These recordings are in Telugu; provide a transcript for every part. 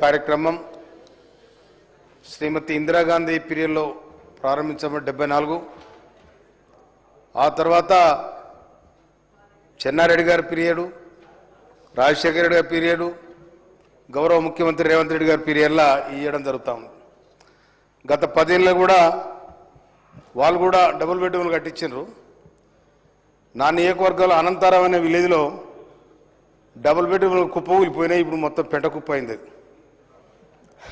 కార్యక్రమం శ్రీమతి ఇందిరాగాంధీ పీరియడ్లో ప్రారంభించబడిన 74, ఆ తర్వాత చెన్నారెడ్డి గారి పీరియడ్, రాజశేఖర రెడ్డి గారి పీరియడ్, గౌరవ ముఖ్యమంత్రి రేవంత్ రెడ్డి గారి పీరియడ్లా ఇవ్వడం జరుగుతూ ఉంది. గత 10 ఏళ్ళలో కూడా వాళ్ళు కూడా డబుల్ బెడ్రూమ్లు కట్టించారు. నా నియోజకవర్గంలో అనంతారం అనే విలేజ్లో డబుల్ బెడ్రూమ్లు కుప్ప ఊలిపోయినాయి. ఇప్పుడు మొత్తం పెంట కుప్ప అయింది.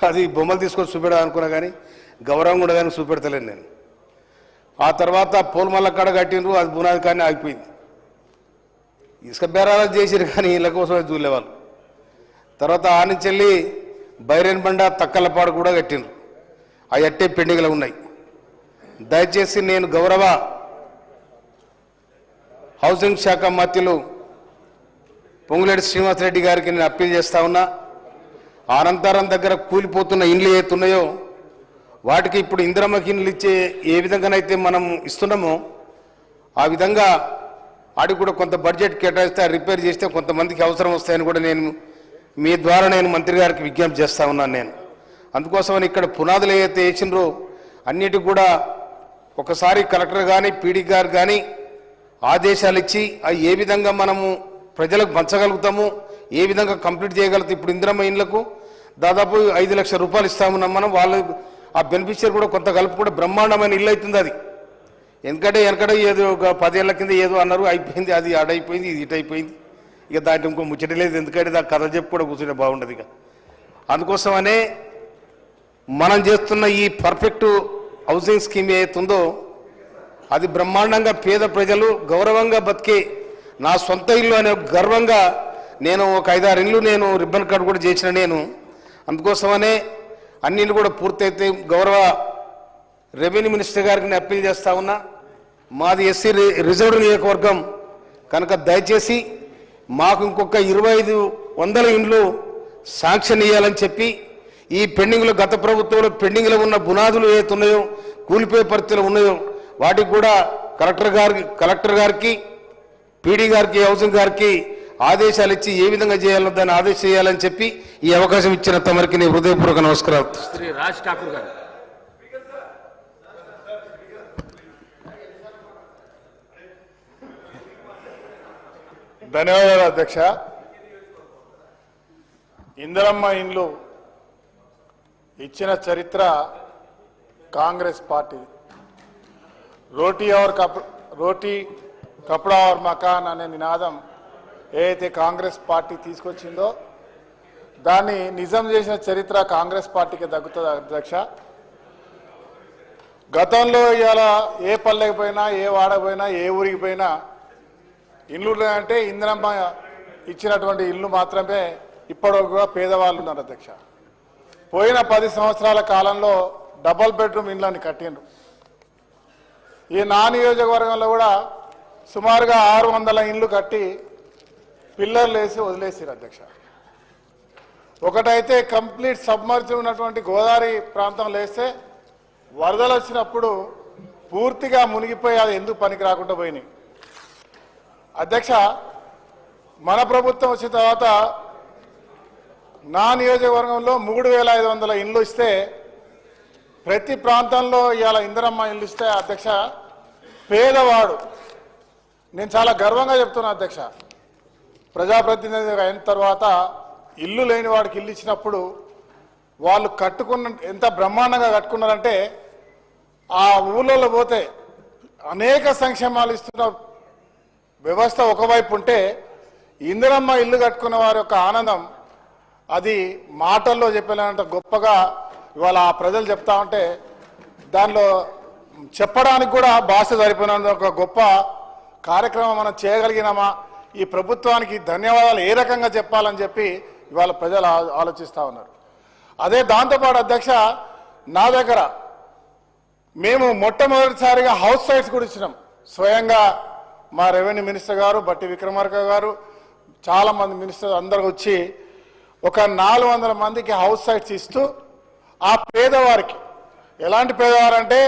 అది బొమ్మలు తీసుకొని చూపెడా అనుకున్నా కానీ గౌరవం కూడా కానీ చూపెడతలేను నేను. ఆ తర్వాత పోల్మల్ల కాడ కట్టినరు, అది బునాది కానీ ఆగిపోయింది. ఇసుక బేరాలు చేసిరు కానీ ఇళ్ళ కోసం చూడలేవాళ్ళు. తర్వాత ఆ నుంచి వెళ్ళి బైరేన్ బండ తక్కలపాడు కూడా కట్టినరు, అవి అట్టే పెండింగ్లో ఉన్నాయి. దయచేసి నేను గౌరవ హౌసింగ్ శాఖ మంత్రులు పొంగులేటి శ్రీనివాసరెడ్డి గారికి నేను అప్పీల్ చేస్తా ఉన్నా. అనంతరం దగ్గర కూలిపోతున్న ఇండ్లు ఏతున్నాయో వాటికి ఇప్పుడు ఇందిరమ్మకి ఇండ్లు ఇచ్చే ఏ విధంగానైతే మనం ఇస్తున్నామో ఆ విధంగా వాటికి కూడా కొంత బడ్జెట్ కేటాయిస్తే రిపేర్ చేస్తే కొంతమందికి అవసరం వస్తాయని కూడా నేను మీ ద్వారా నేను మంత్రి గారికి విజ్ఞప్తి చేస్తా ఉన్నాను. నేను అందుకోసమని ఇక్కడ పునాదులు ఏవైతే వేసినరో అన్నిటికి కూడా ఒకసారి కలెక్టర్ కానీ పీడీ గారు కానీ ఆదేశాలు ఇచ్చి అవి ఏ విధంగా మనము ప్రజలకు పంచగలుగుతాము, ఏ విధంగా కంప్లీట్ చేయగలుగుతాం. ఇప్పుడు ఇందిరమ్మ ఇండ్లకు దాదాపు 5 లక్షల రూపాయలు ఇస్తామన్నాం మనం. వాళ్ళు ఆ బెనిఫిషియర్ కూడా కొంత కలుపు కూడా బ్రహ్మాండమైన ఇల్లు అవుతుంది అది. ఎందుకంటే ఏదో ఒక 10 ఏళ్ల కింద ఏదో అన్నారు, అయిపోయింది, అది ఆడైపోయింది, ఇది ఇటైపోయింది. ఇక దాంట్లో ఇంకో ముచ్చట లేదు. ఎందుకంటే దాని కథ చెప్పి కూడా కూర్చుంటే బాగుండదు. ఇక అందుకోసమనే మనం చేస్తున్న ఈ పర్ఫెక్ట్ హౌసింగ్ స్కీమ్ ఏతుందో అది బ్రహ్మాండంగా పేద ప్రజలు గౌరవంగా బతికే నా సొంత ఇల్లు అనే గర్వంగా నేను ఒక 5-6 ఇళ్ళు నేను రిబ్బన్ కట్ కూడా చేసిన నేను. అందుకోసమనే అన్ని ఇళ్ళు కూడా పూర్తయితే గౌరవ రెవెన్యూ మినిస్టర్ గారికి నేను అప్పీల్ చేస్తా ఉన్నా. మాది ఎస్సీ రిజర్వ్డ్ నియోజకవర్గం కనుక దయచేసి మాకు ఇంకొక 2500 ఇండ్లు శాంక్షన్ ఇవ్వాలని చెప్పి ఈ పెండింగ్లో గత ప్రభుత్వంలో పెండింగ్లో ఉన్న బునాదులు ఏతున్నాయో కూలిపోయే పరిస్థితులు ఉన్నాయో వాటికి కూడా కలెక్టర్ గారికి పీడీ గారికి హౌసింగ్ గారికి ఆదేశాలు ఇచ్చి ఏ విధంగా చేయాలో దాన్ని ఆదేశం చేయాలని చెప్పి ఈ అవకాశం ఇచ్చిన తమరికి నేను హృదయపూర్వక నమస్కారాలు. శ్రీ రాజ్ ఠాకూర్ గారు. ధన్యవాదాలు అధ్యక్ష. ఇందిరమ్మ ఇండ్లు ఇచ్చిన చరిత్ర కాంగ్రెస్ పార్టీ. రోటీ కపడా और మకాన్ అనే నినాదం ఏదైతే కాంగ్రెస్ పార్టీ తీసుకొచ్చిందో దాన్ని నిజం చేసిన చరిత్ర కాంగ్రెస్ పార్టీకి దక్కుతుంది అధ్యక్ష. గతంలో ఇవాళ ఏ పల్లెకి పోయినా, ఏ వాడపోయినా, ఏ ఊరికి పోయినా ఇల్లు అంటే ఇందిరమ్మ ఇచ్చినటువంటి ఇల్లు మాత్రమే ఇప్పటివరకు పేదవాళ్ళు ఉన్నారు అధ్యక్ష. పోయిన 10 సంవత్సరాల కాలంలో డబుల్ బెడ్రూమ్ ఇళ్ళని కట్టిండ్రు. ఈ నా నియోజకవర్గంలో కూడా సుమారుగా 600 ఇండ్లు కట్టి పిల్లర్లు వేసి వదిలేసారు అధ్యక్ష. ఒకటైతే కంప్లీట్ సబ్మర్జ్ ఉన్నటువంటి గోదావరి ప్రాంతంలో వేస్తే వరదలు వచ్చినప్పుడు పూర్తిగా మునిగిపోయి అది ఎందుకు పనికి రాకుండా పోయినాయి అధ్యక్ష. మన ప్రభుత్వం వచ్చిన తర్వాత నా నియోజకవర్గంలో 3500 ఇండ్లు ఇస్తే ప్రతి ప్రాంతంలో ఇవాళ ఇందిరమ్మ ఇల్లు ఇస్తే అధ్యక్ష పేదవాడు, నేను చాలా గర్వంగా చెప్తున్నా అధ్యక్ష, ప్రజాప్రతినిధిగా అయిన తర్వాత ఇల్లు లేని వాడికి ఇల్లు ఇచ్చినప్పుడు వాళ్ళు కట్టుకున్న ఎంత బ్రహ్మాండంగా కట్టుకున్నారంటే ఆ ఊళ్ళలో పోతే అనేక సంక్షేమాలు ఇస్తున్న వ్యవస్థ ఒకవైపు ఉంటే ఇందిరమ్మ ఇల్లు కట్టుకున్న వారి యొక్క ఆనందం అది మాటల్లో చెప్పలేనంత గొప్పగా ఇవాళ ఆ ప్రజలు చెప్తా ఉంటే దానిలో చెప్పడానికి కూడా భాష సరిపోయినంత ఒక గొప్ప కార్యక్రమం మనం చేయగలిగినామా, ఈ ప్రభుత్వానికి ధన్యవాదాలు ఏ రకంగా చెప్పాలని చెప్పి ఇవాళ ప్రజలు ఆలోచిస్తూ ఉన్నారు. అదే దాంతోపాటు అధ్యక్ష నా దగ్గర మేము మొట్టమొదటిసారిగా హౌస్ సైట్స్ కూడా ఇచ్చినాం. స్వయంగా మా రెవెన్యూ మినిస్టర్ గారు బట్టి విక్రమార్క గారు చాలామంది మినిస్టర్ అందరూ వచ్చి ఒక 400 మందికి హౌస్ సైట్స్ ఇస్తూ ఆ పేదవారికి, ఎలాంటి పేదవారు అంటే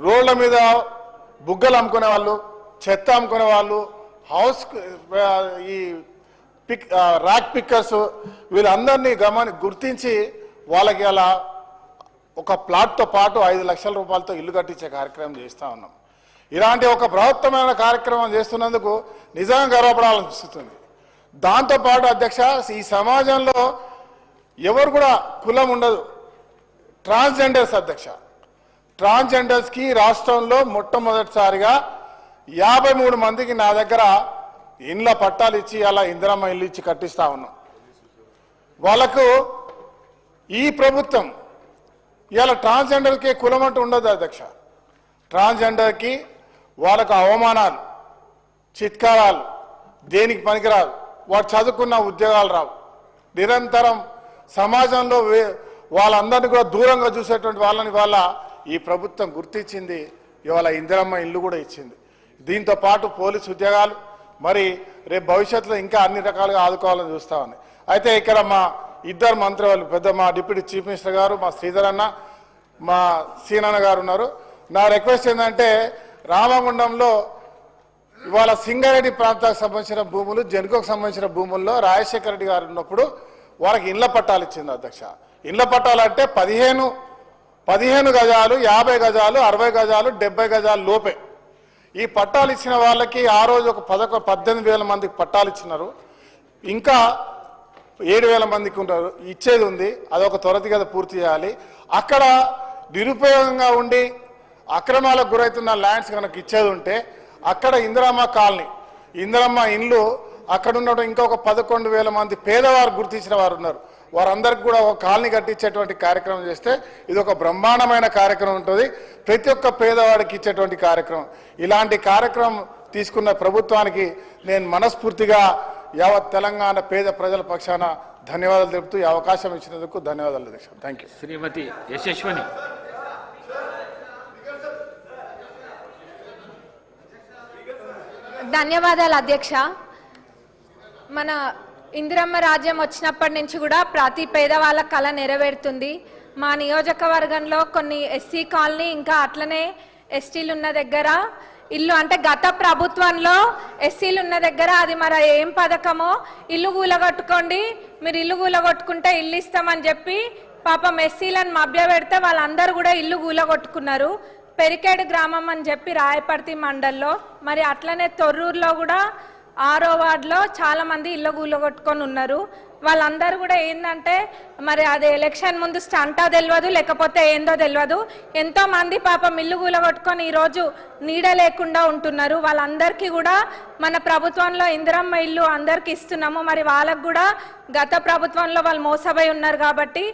రోడ్ల మీద బుగ్గలు అమ్ముకునే వాళ్ళు, చెత్త అమ్ముకునే వాళ్ళు, ఈ ర్యాక్ పిక్కర్స్ వీళ్ళందరినీ గుర్తించి వాళ్ళకి అలా ఒక ప్లాట్తో పాటు 5 లక్షల రూపాయలతో ఇల్లు కట్టించే కార్యక్రమం చేస్తూ ఉన్నాం. ఇలాంటి ఒక బృహత్తమైన కార్యక్రమం చేస్తున్నందుకు నిజంగా గర్వపడాలనిపిస్తుంది. దాంతోపాటు అధ్యక్ష, ఈ సమాజంలో ఎవరు కూడా కులం ఉండదు. ట్రాన్స్జెండర్స్ అధ్యక్ష, ట్రాన్స్జెండర్స్కి రాష్ట్రంలో మొట్టమొదటిసారిగా 53 మందికి నా దగ్గర ఇండ్ల పట్టాలు ఇచ్చి అలా ఇందిరమ్మ ఇల్లు ఇచ్చి కట్టిస్తా ఉన్నాం. వాళ్ళకు ఈ ప్రభుత్వం ఇలా ట్రాన్స్జెండర్కి కులం అంటూ ఉండదు అధ్యక్ష. ట్రాన్స్జెండర్కి వాళ్ళకు అవమానాలు, చిత్కారాలు, దేనికి పనికిరాదు, వాడు చదువుకున్న ఉద్యోగాలు రావు, నిరంతరం సమాజంలో వాళ్ళందరినీ కూడా దూరంగా చూసేటువంటి వాళ్ళని వాళ్ళ ఈ ప్రభుత్వం గుర్తించింది. ఇవాళ ఇందిరమ్మ ఇల్లు కూడా ఇచ్చింది. దీంతో పాటు పోలీసు ఉద్యోగాలు, మరి రేపు భవిష్యత్తులో ఇంకా అన్ని రకాలుగా ఆదుకోవాలని చూస్తా ఉంది. అయితే ఇక్కడ మా ఇద్దరు మంత్రి వాళ్ళు, మా డిప్యూటీ చీఫ్ మినిస్టర్ గారు, మా శ్రీధర్ అన్న, మా సీనన్న గారు ఉన్నారు. నా రిక్వెస్ట్ ఏంటంటే, రామగుండంలో ఇవాళ సింగారెడ్డి ప్రాంతానికి సంబంధించిన భూములు, జెన్కోకు సంబంధించిన భూముల్లో రాజశేఖర రెడ్డి గారు ఉన్నప్పుడు వాళ్ళకి ఇళ్ల పట్టాలు ఇచ్చింది అధ్యక్ష. ఇళ్ల పట్టాలు అంటే 15 గజాలు, 50 గజాలు, 60 గజాలు, 70 గజాలు లోపే. ఈ పట్టాలు ఇచ్చిన వాళ్ళకి ఆ రోజు ఒక 18,000 మందికి పట్టాలు ఇచ్చినారు. ఇంకా 7,000 మందికి ఉంటారు ఇచ్చేది ఉంది. అదొక త్వరితగతిన పూర్తి చేయాలి. అక్కడ నిరుపయోగంగా ఉండి అక్రమాలకు గురవుతున్న ల్యాండ్స్ కనుక ఇచ్చేది ఉంటే అక్కడ ఇందిరమ్మ కాలనీ, ఇందిరమ్మ ఇండ్లు అక్కడ ఉన్న ఇంకొక 11,000 మంది పేదవారు గుర్తించిన వారు ఉన్నారు. వారందరికి కూడా ఒక కాలనీ కట్టించేటువంటి కార్యక్రమం చేస్తే ఇది ఒక బ్రహ్మాండమైన కార్యక్రమం ఉంటుంది. ప్రతి ఒక్క పేదవాడికి ఇచ్చేటువంటి కార్యక్రమం. ఇలాంటి కార్యక్రమం తీసుకున్న ప్రభుత్వానికి నేను మనస్ఫూర్తిగా యావత్ తెలంగాణ పేద ప్రజల పక్షాన ధన్యవాదాలు తెలుపుతూ ఈ అవకాశం ఇచ్చినందుకు ధన్యవాదాలు అధ్యక్ష. Thank you. శ్రీమతి యశస్విని. ధన్యవాదాలు అధ్యక్ష. మన ఇందిరమ్మ రాజ్యం వచ్చినప్పటి నుంచి కూడా ప్రతి పేదవాళ్ళ కళ నెరవేరుతుంది. మా నియోజకవర్గంలో కొన్ని ఎస్సీ కాలనీ, ఇంకా అట్లనే ఎస్టీలు ఉన్న దగ్గర ఇల్లు, అంటే గత ప్రభుత్వంలో ఎస్సీలు ఉన్న దగ్గర అది మరి ఏం పథకమో, ఇల్లు కూలగొట్టుకోండి, మీరు ఇల్లు కూలగొట్టుకుంటే ఇల్లు ఇస్తామని చెప్పి పాపం ఎస్సీలను మభ్యపెడితే వాళ్ళందరూ కూడా ఇల్లు కూలగొట్టుకున్నారు. పెరికేడు గ్రామం అని చెప్పి రాయపర్తి మండల్లో, మరి అట్లనే తొర్రూరులో కూడా 6వ వార్డులో చాలా మంది ఇల్లు కూలగొట్టుకొని ఉన్నారు. వాళ్ళందరూ కూడా ఏంటంటే మరి అది ఎలక్షన్ ముందు స్టంటా తెలియదు, లేకపోతే ఏందో తెలియదు. ఎంతో మంది పాపం ఇల్లు కూలగొట్టుకొని ఈరోజు నీడ లేకుండా ఉంటున్నారు. వాళ్ళందరికీ కూడా మన ప్రభుత్వంలో ఇందిరమ్మ ఇల్లు అందరికీ ఇస్తున్నాము. మరి వాళ్ళకు కూడా గత ప్రభుత్వంలో వాళ్ళు మోసపోయి ఉన్నారు కాబట్టి